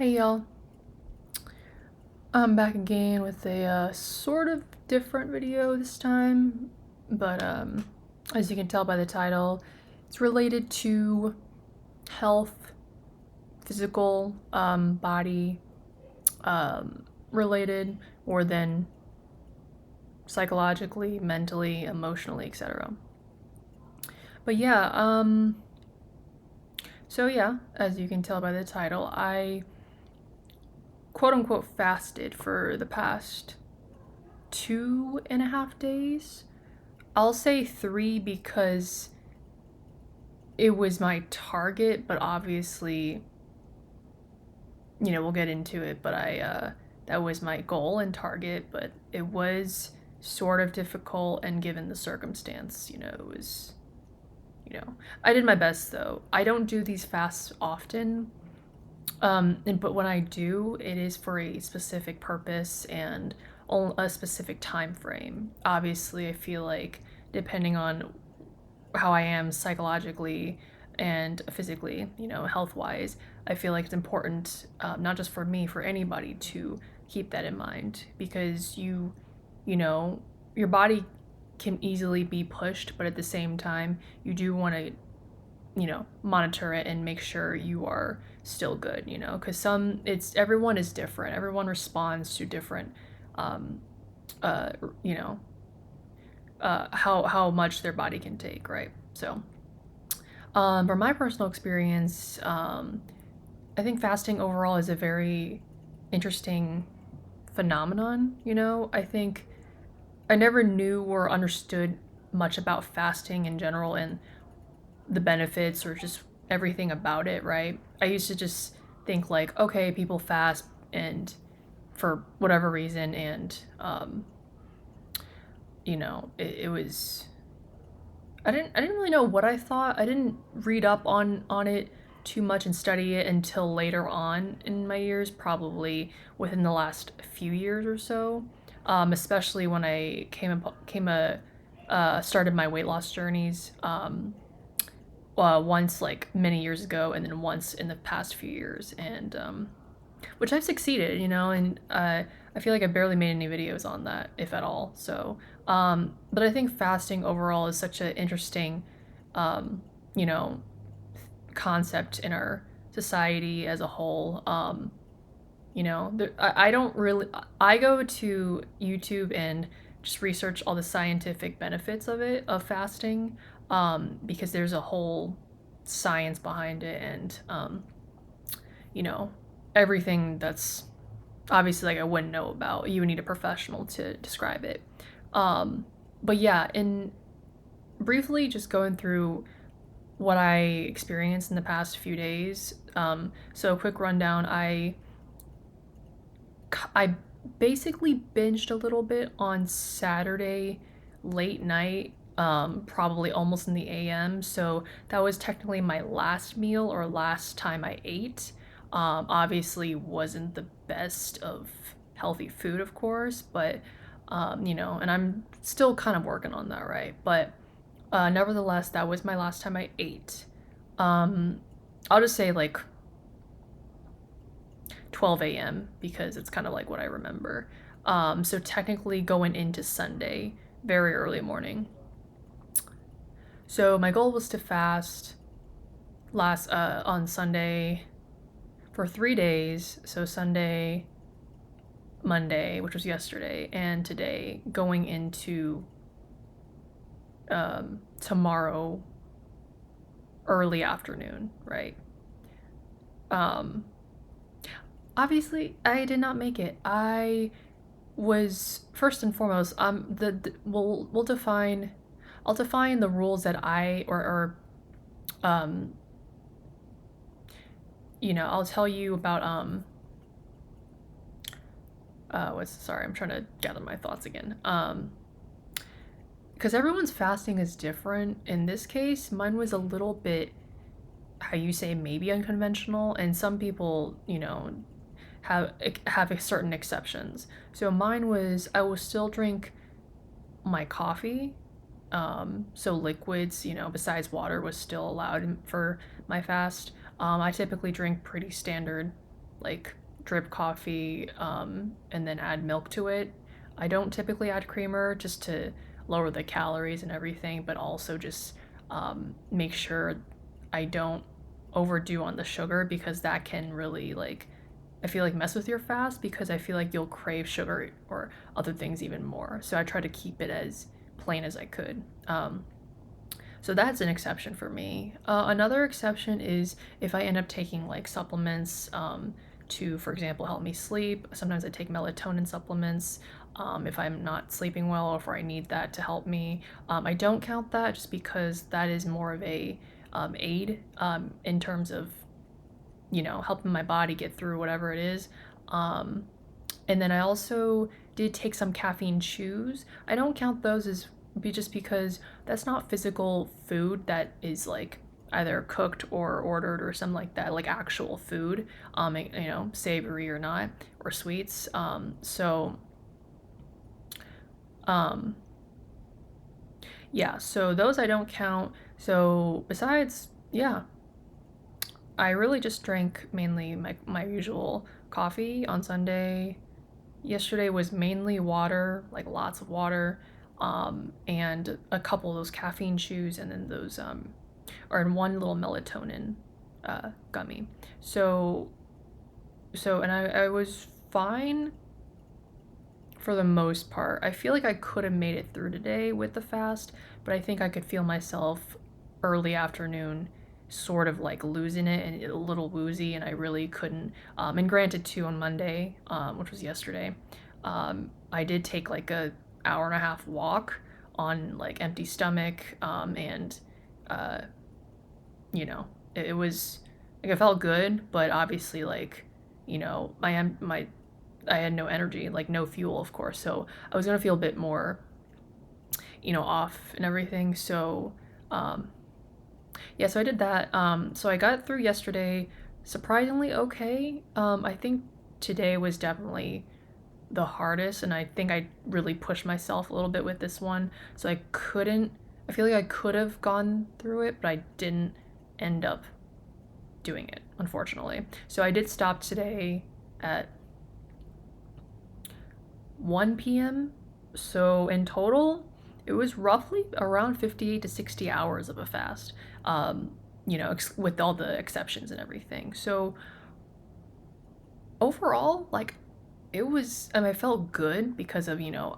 Hey y'all, I'm back again with a sort of different video this time, but as you can tell by the title, it's related to health, physical, body related, more than psychologically, mentally, emotionally, etc. But yeah, so yeah, as you can tell by the title, I quote unquote fasted for the past 2.5 days. I'll say 3 because it was my target, but obviously, we'll get into it. But that was my goal and target, but it was sort of difficult, and given the circumstance, it was, I did my best though. I don't do these fasts often, but when I do, it is for a specific purpose and a specific time frame. Obviously, I feel like depending on how I am psychologically and physically, health wise, I feel like it's important, not just for me, for anybody to keep that in mind because you know, your body can easily be pushed, but at the same time, you do want to, monitor it and make sure you are still good, because everyone is different. Everyone responds to different, um, uh, you know, how much their body can take, right? So, from my personal experience, I think fasting overall is a very interesting phenomenon. I think I never knew or understood much about fasting in general and the benefits or just everything about it, right? I used to just think like, okay, people fast and for whatever reason, and it was I didn't really know what I thought. I didn't read up on it too much and study it until later on in my years, probably within the last few years or so. Especially when I started my weight loss journeys. Once like many years ago, and then once in the past few years, and which I've succeeded, and I feel like I barely made any videos on that, if at all. So, but I think fasting overall is such an interesting, um, you know, concept in our society as a whole. I don't really. I go to YouTube and just research all the scientific benefits of fasting, because there's a whole science behind it, and you know, everything that's obviously like I wouldn't know about. You would need a professional to describe it. Um, but yeah, in briefly just going through what I experienced in the past few days. So a quick rundown. I basically binged a little bit on Saturday late night, probably almost in the AM. So that was technically my last meal or last time I ate. Obviously, wasn't the best of healthy food, of course, but and I'm still kind of working on that, right? But nevertheless, that was my last time I ate. Um, I'll just say like 12 a.m. because it's kind of like what I remember. So technically going into Sunday, very early morning. So my goal was to fast last on Sunday for 3 days. So Sunday, Monday, which was yesterday, and today, going into tomorrow early afternoon, right? Um, Obviously, I did not make it. I was first and foremost the we'll define I'll define the rules that I or um I'll tell you about what's sorry, I'm trying to gather my thoughts again. Because everyone's fasting is different. In this case, mine was a little bit, how you say, maybe unconventional, and some people, have certain exceptions. So mine was, I will still drink my coffee. So liquids, besides water, was still allowed for my fast. I typically drink pretty standard, like drip coffee, and then add milk to it. I don't typically add creamer just to lower the calories and everything, but also just make sure I don't overdo on the sugar, because that can really, like, I feel like mess with your fast, because I feel like you'll crave sugar or other things even more. So I try to keep it as plain as I could. So that's an exception for me. Another exception is if I end up taking like supplements to, for example, help me sleep. Sometimes I take melatonin supplements if I'm not sleeping well, or if I need that to help me. I don't count that just because that is more of a aid in terms of, you know, helping my body get through whatever it is. Um, and then I also did take some caffeine chews. I don't count those as just because that's not physical food that is like either cooked or ordered or something like that, like actual food, you know, savory or not, or sweets. Um, yeah, so those I don't count. So besides, yeah, I really just drank mainly my usual coffee on Sunday. Yesterday was mainly water, like lots of water, and a couple of those caffeine chews, and then those, or in one little melatonin gummy. So, and I was fine for the most part. I feel like I could have made it through today with the fast, but I think I could feel myself early afternoon sort of like losing it and a little woozy, and I really couldn't. And granted, too, on Monday, which was yesterday, I did take like a hour and a half walk on like empty stomach, and uh, you know, it was like I felt good, but obviously, like, you know, I had no energy, like no fuel, of course. So I was gonna feel a bit more, you know, off and everything. So, um, yeah, so I did that. So I got through yesterday surprisingly okay. I think today was definitely the hardest, and I think I really pushed myself a little bit with this one. So I couldn't. I feel like I could have gone through it, but I didn't end up doing it, unfortunately. So I did stop today at 1 p.m. So in total, it was roughly around 58 to 60 hours of a fast, you know, with all the exceptions and everything. So overall, like, it was, I mean, I felt good because of, you know,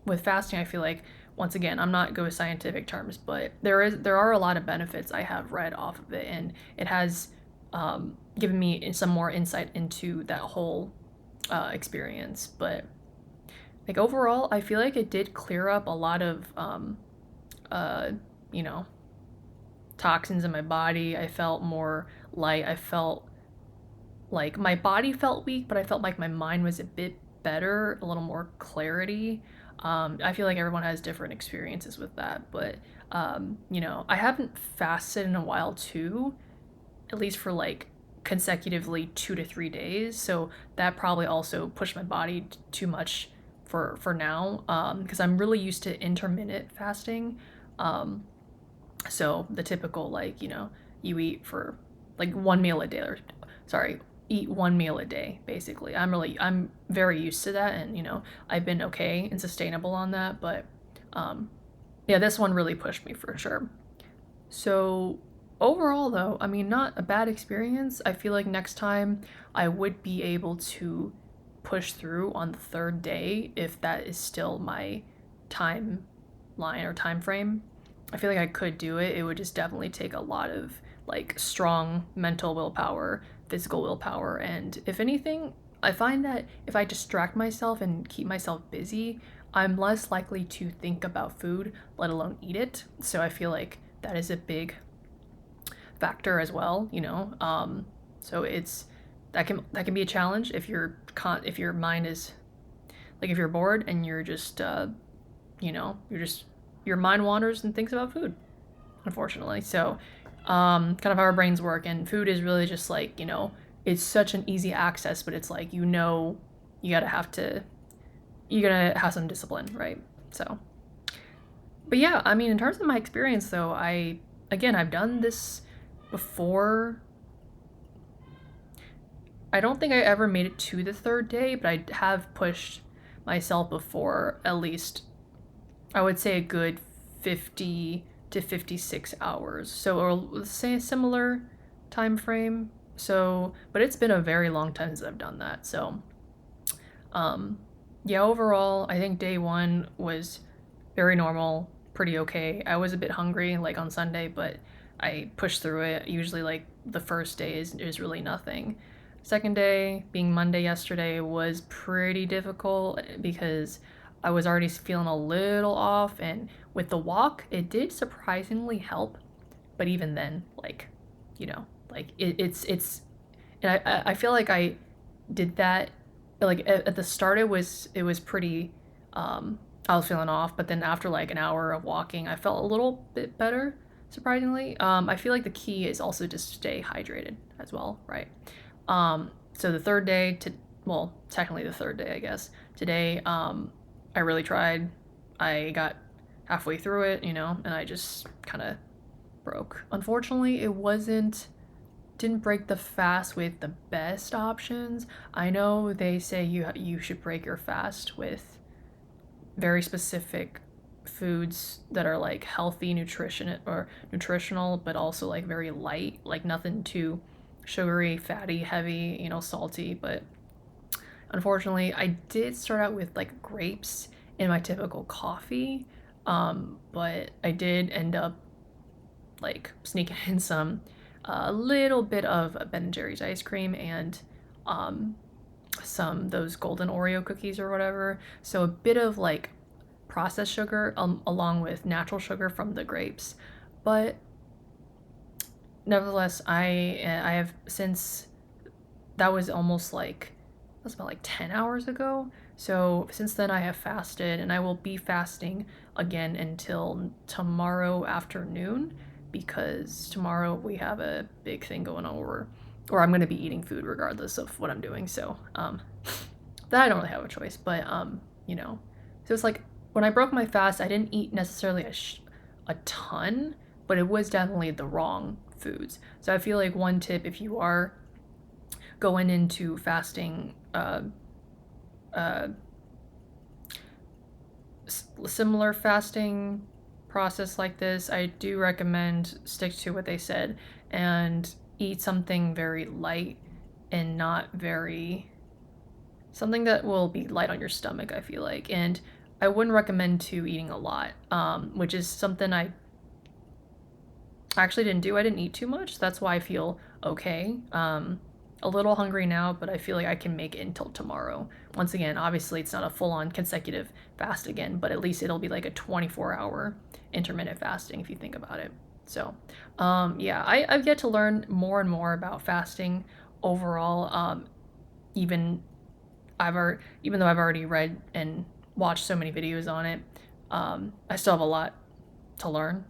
with fasting, I feel like, once again, I'm not good with scientific terms, but there are a lot of benefits I have read off of it, and it has given me some more insight into that whole experience. But like overall, I feel like it did clear up a lot of uh, you know, toxins in my body. I felt more light. I felt like my body felt weak, but I felt like my mind was a bit better, a little more clarity. I feel like everyone has different experiences with that, but you know, I haven't fasted in a while too, at least for like consecutively 2 to 3 days. So that probably also pushed my body too much for now, because I'm really used to intermittent fasting. Um, so the typical, like, you know, you eat for like one meal a day, or sorry, eat one meal a day basically. I'm very used to that, and you know, I've been okay and sustainable on that, but um yeah, this one really pushed me for sure. So overall though, I mean, not a bad experience. I feel like next time I would be able to push through on the third day if that is still my timeline or time frame. I feel like I could do it. It would just definitely take a lot of like strong mental willpower, physical willpower, and if anything, I find that if I distract myself and keep myself busy, I'm less likely to think about food, let alone eat it. So I feel like that is a big factor as well, you know. So it's that can be a challenge if if your mind is like, if you're bored and you're just you know, your mind wanders and thinks about food, unfortunately. So kind of how our brains work, and food is really just like, you know, it's such an easy access, but it's like, you know, you gotta have to you gotta have some discipline, right? So, but yeah, I mean, in terms of my experience though, I've done this before. I don't think I ever made it to the third day, but I have pushed myself before at least, I would say, a good 50 to 56 hours. So, or let's say a similar time frame. So, but it's been a very long time since I've done that. So, um, yeah, overall, I think day one was very normal, pretty okay. I was a bit hungry, like on Sunday, but I pushed through it. Usually, like the first day is really nothing. Second day, being Monday yesterday, was pretty difficult because I was already feeling a little off, and with the walk, it did surprisingly help. But even then, like, like it's, and I feel like I did that, like at the start it was pretty, I was feeling off, but then after like an hour of walking I felt a little bit better, surprisingly. I feel like the key is also to stay hydrated as well, right? So the third day to well, technically the third day, I guess. Today, I really tried. I got halfway through it, and I just kind of broke. Unfortunately, it wasn't didn't break the fast with the best options. I know they say you should break your fast with very specific foods that are like healthy nutrition or nutritional, but also like very light, like nothing too sugary, fatty, heavy, salty. But unfortunately, I did start out with like grapes in my typical coffee, but I did end up like sneaking in some a little bit of Ben and Jerry's ice cream and um, some those golden Oreo cookies or whatever. So a bit of like processed sugar along with natural sugar from the grapes. But nevertheless, I have since that was almost like that's about like 10 hours ago. So since then I have fasted and I will be fasting again until tomorrow afternoon because tomorrow we have a big thing going on or I'm going to be eating food regardless of what I'm doing. So, that I don't really have a choice, but, so it's like when I broke my fast, I didn't eat necessarily a ton, but it was definitely the wrong foods. So I feel like one tip if you are going into fasting, uh, similar fasting process like this, I do recommend stick to what they said and eat something very light and not very something that will be light on your stomach, I feel like. And I wouldn't recommend to eating a lot, which is something I actually didn't do. I didn't eat too much. That's why I feel okay. A little hungry now, but I feel like I can make it until tomorrow. Once again, obviously it's not a full-on consecutive fast again, but at least it'll be like a 24-hour intermittent fasting if you think about it. So, yeah, I've yet to learn more and more about fasting overall. Even even though I've already read and watched so many videos on it, I still have a lot to learn.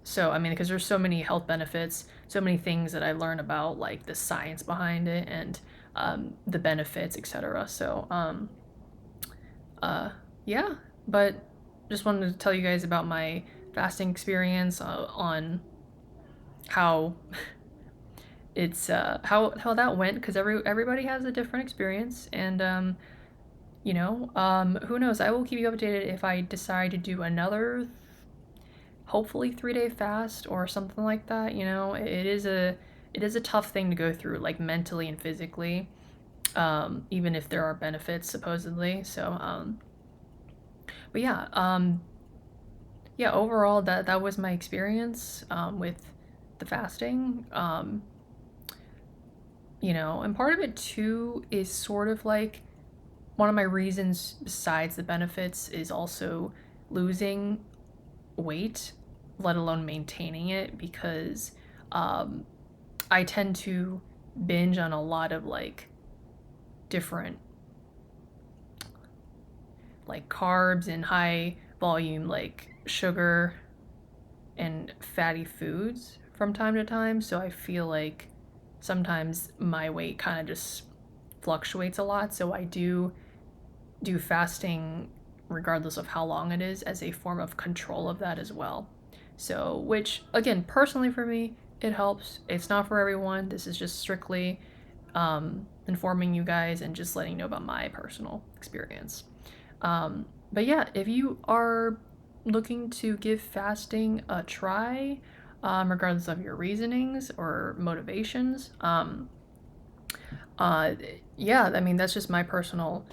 So, I mean, because there's so many health benefits, so many things that I learn about, like the science behind it and the benefits, etc. So, uh, yeah, but just wanted to tell you guys about my fasting experience on how it's how that went because everybody has a different experience and who knows, I will keep you updated if I decide to do another hopefully 3-day fast or something like that. It is a tough thing to go through, like mentally and physically, even if there are benefits supposedly. So, but yeah, yeah. Overall, that was my experience with the fasting. And part of it too is sort of like one of my reasons besides the benefits is also losing weight, let alone maintaining it, because um, I tend to binge on a lot of like different like carbs and high volume like sugar and fatty foods from time to time. So I feel like sometimes my weight kind of just fluctuates a lot. So I do fasting regardless of how long it is as a form of control of that as well. So, which again, personally for me, it helps. It's not for everyone. This is just strictly informing you guys and just letting you know about my personal experience. But yeah, if you are looking to give fasting a try, regardless of your reasonings or motivations, uh, yeah, I mean, that's just my personal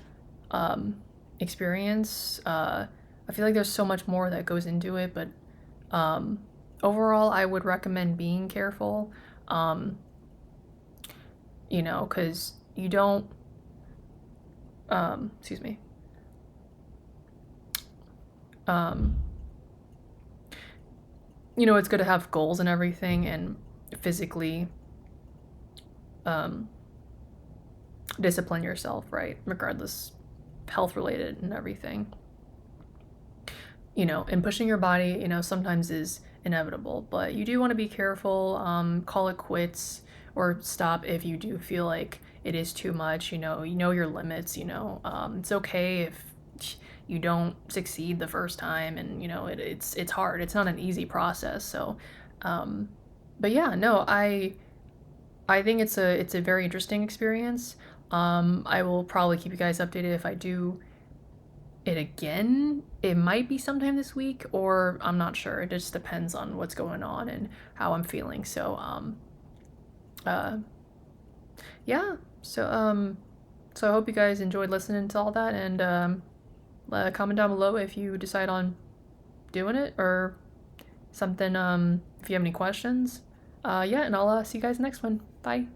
um, experience. I feel like there's so much more that goes into it, but um, overall, I would recommend being careful, um, because you don't, excuse me, um, it's good to have goals and everything and physically um, discipline yourself, right? Regardless, health related and everything. And pushing your body, sometimes is inevitable, but you do want to be careful, call it quits or stop if you do feel like it is too much, you know your limits, it's okay if you don't succeed the first time and, it's hard. It's not an easy process. So, um, but yeah, no, I think it's a very interesting experience. I will probably keep you guys updated if I do it again. It might be sometime this week, or I'm not sure. It just depends on what's going on and how I'm feeling. So, uh, yeah. So I hope you guys enjoyed listening to all that, and comment down below if you decide on doing it or something. If you have any questions, yeah, and I'll see you guys next one. Bye.